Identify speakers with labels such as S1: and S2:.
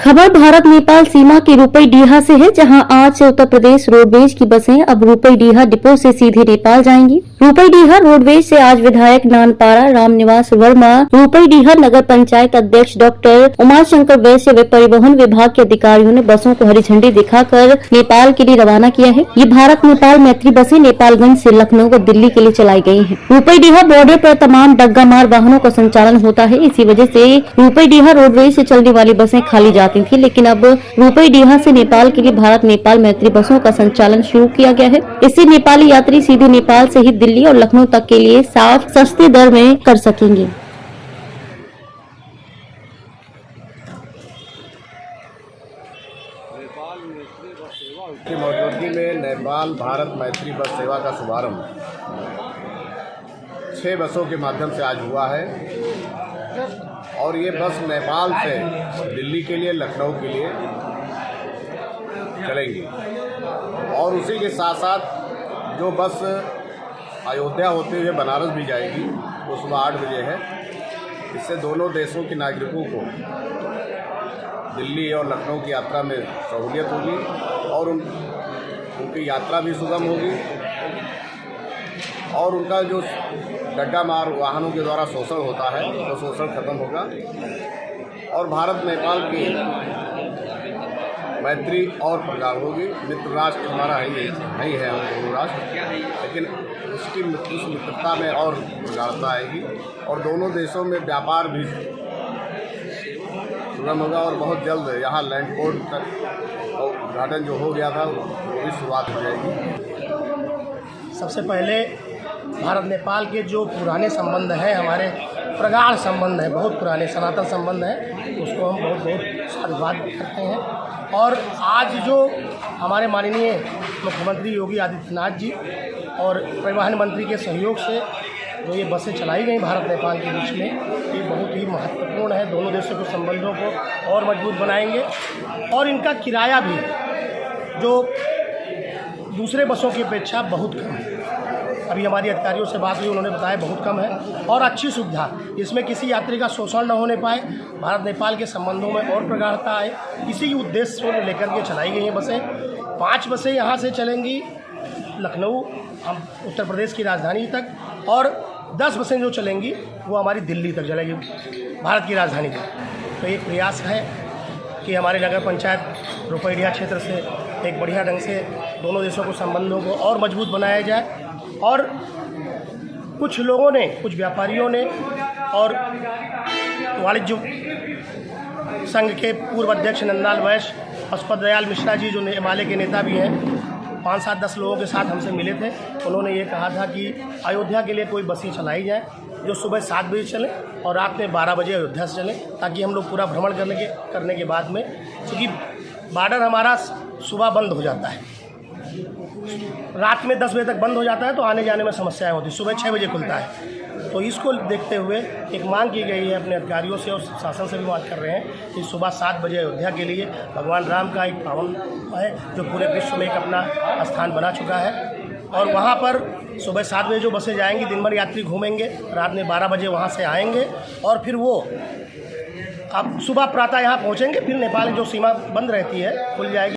S1: खबर भारत नेपाल सीमा के रूपईडीहा से है, जहां आज से उत्तर प्रदेश रोडवेज की बसें अब रूपईडीहा डिपो से सीधे नेपाल जाएंगी। रूपईडीहा रोडवेज से आज विधायक नानपारा रामनिवास वर्मा, रूपईडीहा नगर पंचायत अध्यक्ष डॉक्टर उमाशंकर वैश्य व परिवहन विभाग के अधिकारियों ने बसों को हरी झंडी दिखाकर नेपाल के लिए रवाना किया है। ये भारत नेपाल मैत्री बसें नेपालगंज से लखनऊ व दिल्ली के लिए चलाई गयी है। रूपईडीहा बॉर्डर पर तमाम डग्गामार वाहनों का संचालन होता है। इसी वजह से रूपईडीहा रोडवेज से चलने वाली बसें खाली जाती थी, लेकिन अब रूपईडीहा से नेपाल के लिए भारत नेपाल मैत्री बसों का संचालन शुरू किया गया है। इससे नेपाली यात्री सीधे नेपाल से ही दिल्ली और लखनऊ तक के लिए साफ सस्ते दर में कर सकेंगे।
S2: नेपाल मैत्री बस सेवा की मौजूदगी में नेपाल भारत मैत्री बस सेवा का शुभारंभ 6 बसों के माध्यम से आज हुआ है और ये बस नेपाल से दिल्ली के लिए, लखनऊ के लिए चलेंगी और उसी के साथ साथ जो बस अयोध्या होते हुए बनारस भी जाएगी वो सुबह 8 बजे है। इससे दोनों देशों के नागरिकों को दिल्ली और लखनऊ की यात्रा में सहूलियत होगी और उनकी यात्रा भी सुगम होगी और उनका जो डग्गा मार वाहनों के द्वारा शोषण होता है वो शोषण खत्म होगा और भारत नेपाल की मैत्री और प्रगाढ़ होगी। मित्र राष्ट्र हमारा ही है हम दोनों राष्ट्र, लेकिन उस मित्रता में और प्रगाढ़ता आएगी और दोनों देशों में व्यापार भी सुगम होगा और बहुत जल्द यहाँ लैंड पोर्ट तक उद्घाटन जो हो गया था वो भी शुरुआत हो जाएगी।
S3: सबसे पहले भारत नेपाल के जो पुराने संबंध हैं, हमारे प्रगाढ़ संबंध हैं, बहुत पुराने सनातन संबंध हैं, उसको हम बहुत साधुवाद करते हैं। और आज जो हमारे माननीय मुख्यमंत्री योगी आदित्यनाथ जी और परिवहन मंत्री के सहयोग से जो ये बसें चलाई गई भारत नेपाल के बीच में, ये बहुत ही महत्वपूर्ण है। दोनों देशों के संबंधों को और मजबूत बनाएंगे और इनका किराया भी जो दूसरे बसों की अपेक्षा बहुत कम है। अभी हमारी अधिकारियों से बात हुई, उन्होंने बताया बहुत कम है और अच्छी सुविधा, इसमें किसी यात्री का शोषण न होने पाए, भारत नेपाल के संबंधों में और प्रगाढ़ता आए, इसी उद्देश्य को लेकर के चलाई गई हैं बसें। 5 बसें यहाँ से चलेंगी लखनऊ, हम उत्तर प्रदेश की राजधानी तक, और 10 बसें जो चलेंगी वो हमारी दिल्ली तक चलेगी, भारत की राजधानी तक। तो एक प्रयास है कि हमारे नगर पंचायत रूपईडीहा क्षेत्र से एक बढ़िया ढंग से दोनों देशों को संबंधों को और मजबूत बनाया जाए। और कुछ लोगों ने, कुछ व्यापारियों ने और वाणिज्य संघ के पूर्व अध्यक्ष नंदलाल वैश्य, पशुपत दयाल मिश्रा जी जो हिमालय के नेता भी हैं, 5-7-10 लोगों के साथ हमसे मिले थे। उन्होंने ये कहा था कि अयोध्या के लिए कोई बसें चलाई जाए जो सुबह 7 बजे चलें और रात में 12 बजे अयोध्या से चलें, ताकि हम लोग पूरा भ्रमण करने के बाद में, क्योंकि बॉर्डर हमारा सुबह बंद हो जाता है, रात में 10 बजे तक बंद हो जाता है, तो आने जाने में समस्याएं होती, सुबह 6 बजे खुलता है। तो इसको देखते हुए एक मांग की गई है अपने अधिकारियों से और शासन से भी बात कर रहे हैं कि सुबह 7 बजे अयोध्या के लिए भगवान राम का एक पावन है जो पूरे विश्व में एक अपना स्थान बना चुका है, और वहाँ पर सुबह 7 बजे जो बसें जाएंगी, दिन भर यात्री घूमेंगे, रात में 12 बजे वहाँ से आएंगे और फिर वो अब सुबह प्रातः यहाँ पहुँचेंगे, फिर नेपाल जो सीमा बंद रहती है खुल जाएगी।